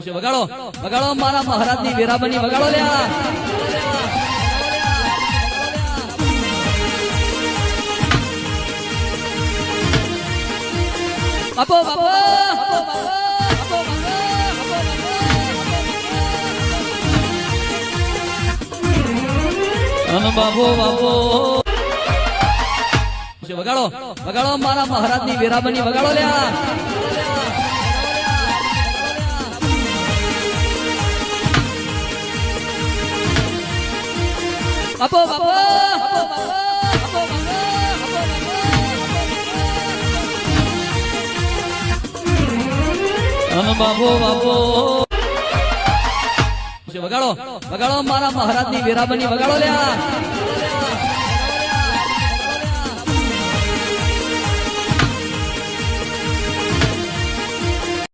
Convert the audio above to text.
વગાડો વગાડો મારા મહારાજની વેરાબની વગાડો લ્યા બાપો બાપો બાપો બાપો વગાડો વગાડો મારા મહારાજની વેરાબની વગાડો લ્યા બાપો બાપો બાપો બાપો વગાડો વગાડો મારા મહારાજની વેરાબની વગાડો લ્યા